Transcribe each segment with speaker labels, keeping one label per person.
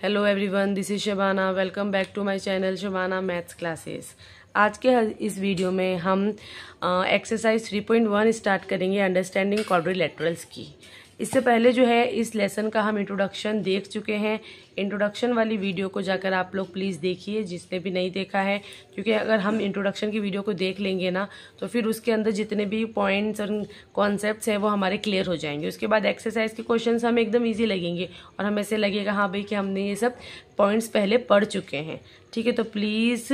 Speaker 1: Hello everyone, this is Shabana. Welcome back to my channel Shabana maths classes. आज के इस video में हम एक्सरसाइज 3.1 स्टार्ट करेंगे, अंडरस्टैंडिंग क्वाड्रिलेटरल्स की। इससे पहले जो है इस लेसन का हम इंट्रोडक्शन देख चुके हैं। इंट्रोडक्शन वाली वीडियो को जाकर आप लोग प्लीज़ देखिए, जिसने भी नहीं देखा है, क्योंकि अगर हम इंट्रोडक्शन की वीडियो को देख लेंगे ना तो फिर उसके अंदर जितने भी पॉइंट्स और कॉन्सेप्ट्स हैं वो हमारे क्लियर हो जाएंगे। उसके बाद एक्सरसाइज के क्वेश्चंस हमें एकदम ईजी लगेंगे और हमें ऐसे लगेगा हाँ भाई कि हमने ये सब पॉइंट्स पहले पढ़ चुके हैं। ठीक है, तो प्लीज़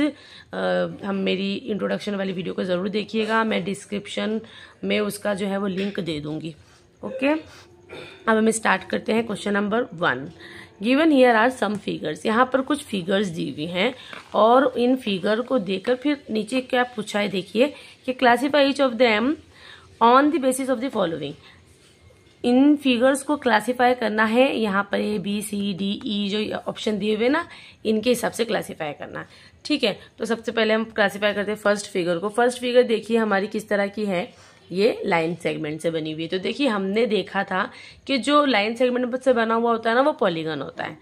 Speaker 1: हम मेरी इंट्रोडक्शन वाली वीडियो को ज़रूर देखिएगा। मैं डिस्क्रिप्शन में उसका जो है वो लिंक दे दूँगी। ओके, अब हम स्टार्ट करते हैं। Question number 1, given here are some figures. यहाँ पर कुछ फिगर्स दी हुई हैं और इन फिगर को देखकर फिर नीचे क्या पूछा है देखिए कि classify each of them on the basis of the following. In figures को क्लासीफाई करना है। यहाँ पर A B C D E जो ऑप्शन दिए हुए ना, इनके हिसाब से क्लासीफाई करना है। ठीक है, तो सबसे पहले हम क्लासीफाई करते हैं फर्स्ट फिगर को। फर्स्ट फिगर देखिए हमारी किस तरह की है, ये लाइन सेगमेंट से बनी हुई है। तो देखिए हमने देखा था कि जो लाइन सेगमेंट से बना हुआ होता है ना वो पॉलीगन होता है।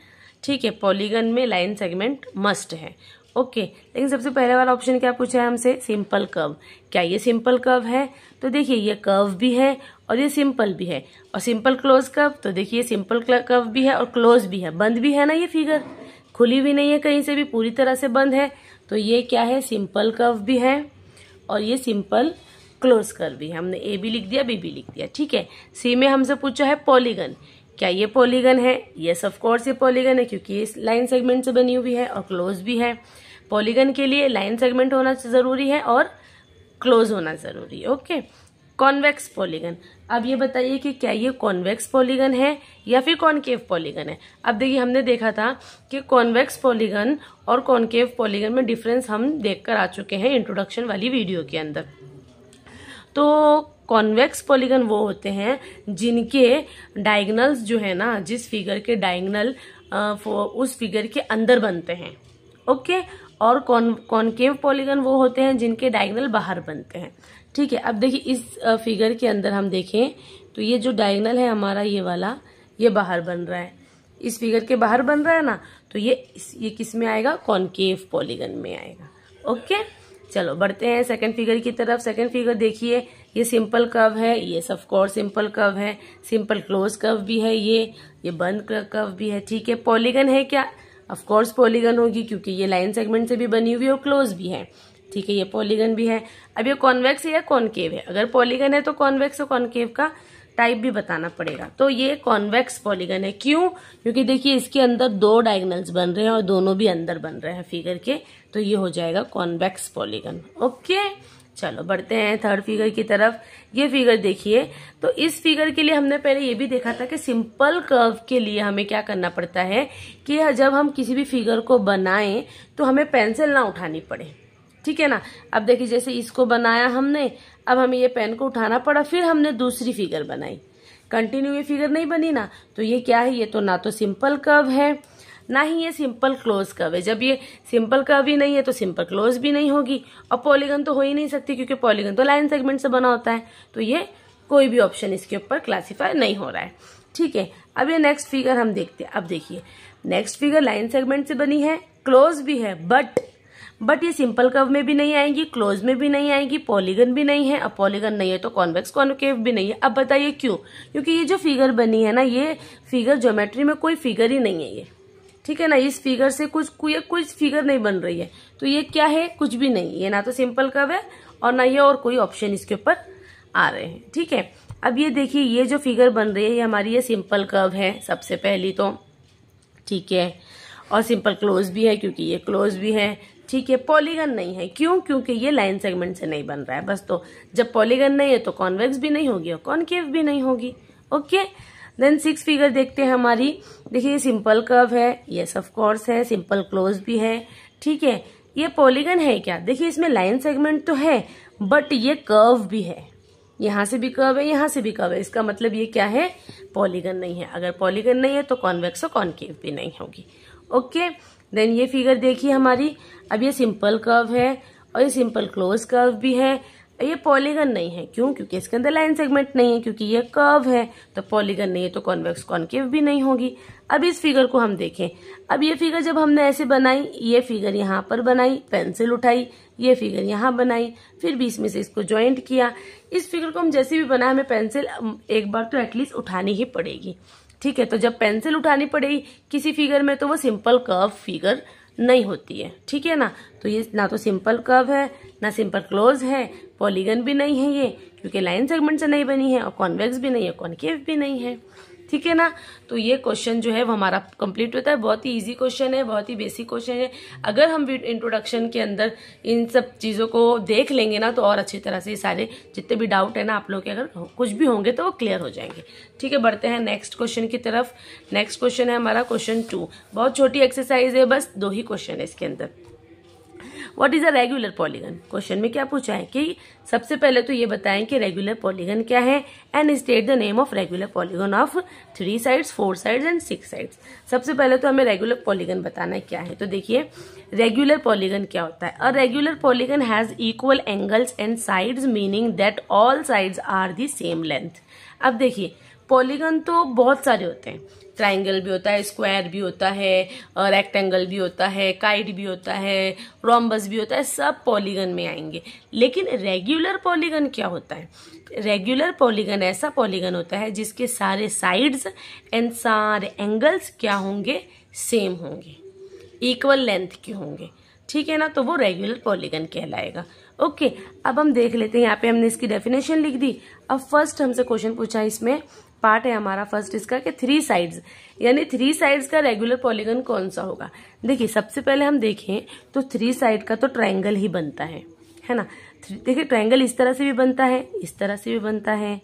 Speaker 1: ठीक है, पॉलीगन में लाइन सेगमेंट मस्ट है। ओके, लेकिन सबसे पहले वाला ऑप्शन क्या पूछा है हमसे, सिंपल कर्व। क्या ये सिंपल कर्व है? तो देखिए ये कर्व भी है और ये सिंपल भी है। और सिंपल क्लोज कर्व, तो देखिए सिंपल कर्व भी है और क्लोज भी है। बंद भी है ना, ये फिगर खुली भी नहीं है कहीं से भी, पूरी तरह से बंद है। तो ये क्या है, सिंपल कर्व भी है और ये सिंपल क्लोज कर्व भी है। हमने ए भी लिख दिया, बी भी लिख दिया। ठीक है, सी में हमसे पूछा है पॉलीगन। क्या ये पॉलीगन है? यस ऑफ कोर्स ये पॉलीगन है, क्योंकि ये लाइन सेगमेंट से बनी हुई है और क्लोज भी है। पॉलीगन के लिए लाइन सेगमेंट होना जरूरी है और क्लोज होना जरूरी है। Okay, convex polygon. अब ये बताइए कि क्या ये कॉन्वेक्स पॉलीगन है या फिर कॉनकेव पॉलीगन है। अब देखिए हमने देखा था कि कॉन्वेक्स पॉलीगन और कॉनकेव पॉलीगन में डिफरेंस हम देखकर आ चुके हैं इंट्रोडक्शन वाली वीडियो के अंदर। तो कॉन्वेक्स पॉलीगन वो होते हैं जिनके डायगोनल्स जो है ना, जिस फिगर के डायगोनल उस फिगर के अंदर बनते हैं। ओके, और कॉनकेव पॉलीगन वो होते हैं जिनके डायगोनल बाहर बनते हैं। ठीक है, अब देखिए इस फिगर के अंदर हम देखें तो ये जो डायगोनल है हमारा, ये वाला, ये बाहर बन रहा है। इस फिगर के बाहर बन रहा है ना, तो ये किस में आएगा, कॉनकेव पॉलीगन में आएगा। ओके, चलो बढ़ते हैं सेकंड फिगर की तरफ। सेकंड फिगर देखिए, ये सिंपल कर्व है, ये ऑफ कोर्स सिंपल कर्व है। सिंपल क्लोज कर्व भी है, ये बंद कर्व भी है। ठीक है, पॉलीगन है क्या? ऑफ कोर्स पॉलीगन होगी, क्योंकि ये लाइन सेगमेंट से भी बनी हुई है और क्लोज भी है। ठीक है, ये पॉलीगन भी है। अब ये कॉन्वेक्स है या कॉनकेव है? अगर पॉलीगन है तो कॉन्वेक्स और कॉनकेव का टाइप भी बताना पड़ेगा। तो ये कॉन्वेक्स पॉलीगन है। क्यों? क्योंकि देखिए इसके अंदर दो डायगोनल्स बन रहे हैं और दोनों भी अंदर बन रहे हैं फिगर के, तो ये हो जाएगा कॉन्वेक्स पॉलीगन। ओके, चलो बढ़ते हैं थर्ड फिगर की तरफ। ये फिगर देखिए, तो इस फिगर के लिए हमने पहले ये भी देखा था कि सिंपल कर्व के लिए हमें क्या करना पड़ता है कि जब हम किसी भी फिगर को बनाएं तो हमें पेंसिल ना उठानी पड़े। ठीक है ना। अब देखिए जैसे इसको बनाया हमने, अब हमें ये पेन को उठाना पड़ा, फिर हमने दूसरी फिगर बनाई। कंटिन्यू ये फिगर नहीं बनी ना, तो ये क्या है, ये तो ना तो सिंपल कर्व है ना ही ये सिंपल क्लोज कर्व है। जब ये सिंपल कर्व ही नहीं है तो सिंपल क्लोज भी नहीं होगी और पॉलीगन तो हो ही नहीं सकती, क्योंकि पॉलीगन तो लाइन सेगमेंट से बना होता है। तो ये कोई भी ऑप्शन इसके ऊपर क्लासीफाई नहीं हो रहा है। ठीक है, अब ये नेक्स्ट फिगर हम देखते हैं। अब देखिए नेक्स्ट फिगर लाइन सेगमेंट से बनी है, क्लोज भी है, बट ये सिंपल कर्व में भी नहीं आएगी, क्लोज में भी नहीं आएगी, पॉलीगन भी नहीं है। अब पॉलीगन नहीं है तो कॉन्वेक्स कॉनकेव भी नहीं है। अब बताइए क्यों? क्योंकि ये जो फिगर बनी है ना, ये फिगर ज्योमेट्री में कोई फिगर ही नहीं है ये। ठीक है ना, इस फिगर से कुछ फिगर नहीं बन रही है। तो ये क्या है, कुछ भी नहीं। ये ना तो सिंपल कर्व है और ना ये और कोई ऑप्शन इसके ऊपर आ रहे हैं। ठीक है, अब ये देखिए ये जो फिगर बन रही है ये हमारी ये सिंपल कर्व है सबसे पहली तो। ठीक है, और सिंपल क्लोज भी है क्योंकि ये क्लोज भी है। ठीक है, पॉलीगन नहीं है। क्यों? क्योंकि ये लाइन सेगमेंट से नहीं बन रहा है बस। तो जब पॉलीगन नहीं है तो कॉन्वेक्स भी नहीं होगी और कॉनकेव भी नहीं होगी। ओके, देन सिक्स फिगर देखते हैं हमारी। देखिए ये सिंपल कर्व है, यस ऑफ कोर्स है, सिंपल क्लोज भी है। ठीक है, ये पॉलीगन है क्या? देखिए इसमें लाइन सेगमेंट तो है बट ये कर्व भी है, यहाँ से भी कर्व है, यहाँ से भी कर्व है। इसका मतलब ये क्या है, पॉलीगन नहीं है। अगर पॉलीगन नहीं है तो कॉन्वेक्स और कॉनकेव भी नहीं होगी। ओके, देन ये फिगर देखिए हमारी। अब ये सिंपल कर्व है और ये सिंपल क्लोज कर्व भी है। ये पॉलीगन नहीं है। क्यों? क्योंकि इसके अंदर लाइन सेगमेंट नहीं है, क्योंकि ये कर्व है। तो पॉलीगन नहीं है तो कॉन्वेक्स कॉन्केव भी नहीं होगी। अब इस फिगर को हम देखें। अब ये फिगर जब हमने ऐसे बनाई, ये फिगर यहाँ पर बनाई, पेंसिल उठाई, ये फिगर यहाँ बनाई, फिर बीच में से इसको ज्वाइंट किया। इस फिगर को हम जैसे भी बनाए, हमें पेंसिल एक बार तो एटलीस्ट उठानी ही पड़ेगी। ठीक है, तो जब पेंसिल उठानी पड़ेगी किसी फिगर में, तो वो सिंपल कर्व फिगर नहीं होती है। ठीक है ना, तो ये ना तो सिंपल कर्व है, ना सिंपल क्लोज है, पॉलीगन भी नहीं है ये, क्योंकि लाइन सेगमेंट से नहीं बनी है, और कॉन्वेक्स भी नहीं है, कॉन्केव भी नहीं है। ठीक है ना, तो ये क्वेश्चन जो है वो हमारा कंप्लीट होता है। बहुत ही इजी क्वेश्चन है, बहुत ही बेसिक क्वेश्चन है। अगर हम इंट्रोडक्शन के अंदर इन सब चीज़ों को देख लेंगे ना, तो और अच्छी तरह से ये सारे जितने भी डाउट है ना आप लोग के, अगर कुछ भी होंगे तो वो क्लियर हो जाएंगे। ठीक है, बढ़ते हैं नेक्स्ट क्वेश्चन की तरफ। नेक्स्ट क्वेश्चन है हमारा क्वेश्चन 2। बहुत छोटी एक्सरसाइज है, बस 2 ही क्वेश्चन है इसके अंदर। What is a regular polygon? Question में क्या पूछा है कि सबसे पहले तो ये बताएं कि रेगुलर पॉलीगन क्या है, and state the name of regular polygon of 3 sides, 4 sides and 6 sides. सबसे पहले तो हमें रेगुलर पॉलीगन बताना है क्या है। तो देखिए, रेगुलर पॉलीगन क्या होता है? A regular polygon has equal angles and sides, meaning that all sides are the same length. अब देखिए, पॉलीगन तो बहुत सारे होते हैं। ट्राइंगल भी होता है, स्क्वायर भी होता है, रेक्टेंगल भी होता है, काइट भी होता है, रोम्बस भी होता है, सब पॉलीगन में आएंगे। लेकिन रेगुलर पॉलीगन क्या होता है? रेगुलर पॉलीगन ऐसा पॉलीगन होता है जिसके सारे साइड्स एंड सारे एंगल्स क्या होंगे? सेम होंगे, इक्वल लेंथ के होंगे। ठीक है ना, तो वो रेगुलर पॉलीगन कहलाएगा। ओके, अब हम देख लेते हैं। यहाँ पे हमने इसकी डेफिनेशन लिख दी। अब फर्स्ट हमसे क्वेश्चन पूछा, इसमें पार्ट है हमारा फर्स्ट इसका कि 3 साइड्स, यानी 3 साइड्स का रेगुलर पॉलीगन कौन सा होगा। देखिए, सबसे पहले हम देखें तो 3 साइड का तो ट्राइंगल ही बनता है ना। देखिए, ट्राइंगल इस तरह से भी बनता है, इस तरह से भी बनता है,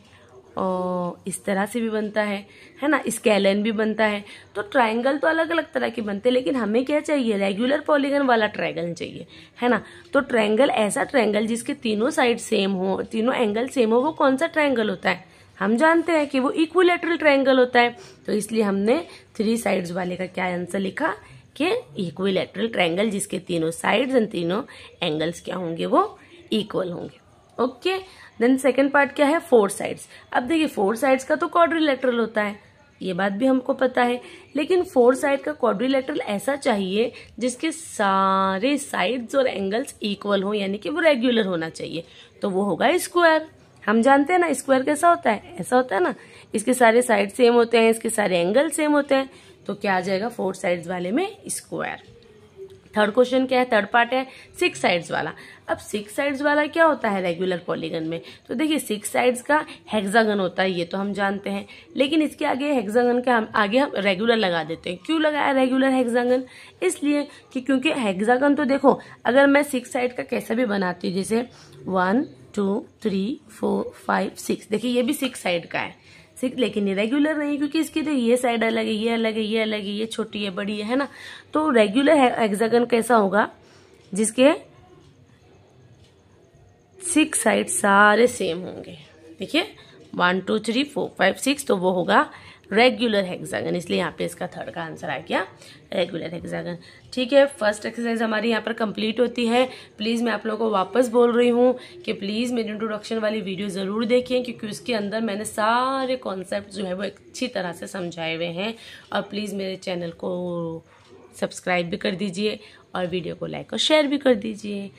Speaker 1: और इस तरह से भी बनता है ना, स्केलन भी बनता है। तो ट्राइंगल तो अलग अलग तरह के बनते हैं, लेकिन हमें क्या चाहिए? रेगुलर पॉलीगन वाला ट्राइंगल चाहिए, है ना। तो ट्राइंगल, ऐसा ट्राइंगल जिसके तीनों साइड सेम हो, तीनों एंगल सेम हो, वो कौन सा ट्राइंगल होता है? हम जानते हैं कि वो इक्विलैटरल ट्राइंगल होता है। तो इसलिए हमने 3 साइड्स वाले का क्या आंसर लिखा कि इक्विलैटरल ट्राइंगल जिसके तीनों साइड्स एंड तीनों एंगल्स क्या होंगे? वो इक्वल होंगे। ओके, देन सेकंड पार्ट क्या है? 4 साइड्स। अब देखिए, 4 साइड्स का तो क्वाड्रिलैटरल होता है, ये बात भी हमको पता है। लेकिन 4 साइड का क्वाड्रिलैटरल ऐसा चाहिए जिसके सारे साइड्स और एंगल्स इक्वल हो, यानी कि वो रेगुलर होना चाहिए। तो वो होगा स्क्वायर। हम जानते हैं ना स्क्वायर कैसा होता है? ऐसा होता है ना, इसके सारे साइड सेम होते हैं, इसके सारे एंगल सेम होते हैं। तो क्या आ जाएगा 4 साइड्स वाले में? स्क्वायर। थर्ड क्वेश्चन क्या है? थर्ड पार्ट है 6 साइड्स वाला। अब 6 साइड्स वाला क्या होता है रेगुलर पॉलीगन में? तो देखिए, 6 साइड्स का हेक्सागन होता है, ये तो हम जानते हैं। लेकिन इसके आगे हेक्सागन के आगे हम रेगुलर लगा देते हैं। क्यों लगाया रेगुलर हेक्सागन? इसलिए कि क्योंकि हेक्सागन तो देखो, अगर मैं 6 साइड का कैसा भी बनाती हूँ, जैसे 1 2 3 4 5 6, देखिए ये भी 6 साइड का है, 6, लेकिन ये रेगुलर नहीं, क्योंकि इसकी तो ये साइड अलग है, ये अलग है, ये अलग है, ये छोटी है, बड़ी है ना। तो रेगुलर हेक्सागन कैसा होगा? जिसके 6 साइड सारे सेम होंगे। देखिए 1 2 3 4 5 6, तो वो होगा रेगुलर हेक्सागन। इसलिए यहाँ पे इसका थर्ड का आंसर आ गया रेगुलर हेक्सागन। ठीक है, फर्स्ट एक्सरसाइज हमारी यहाँ पर कंप्लीट होती है। प्लीज़ मैं आप लोगों को वापस बोल रही हूँ कि प्लीज़ मेरी इंट्रोडक्शन वाली वीडियो ज़रूर देखें, क्योंकि उसके अंदर मैंने सारे कॉन्सेप्ट जो है वो अच्छी तरह से समझाए हुए हैं। और प्लीज़ मेरे चैनल को सब्सक्राइब भी कर दीजिए और वीडियो को लाइक और शेयर भी कर दीजिए।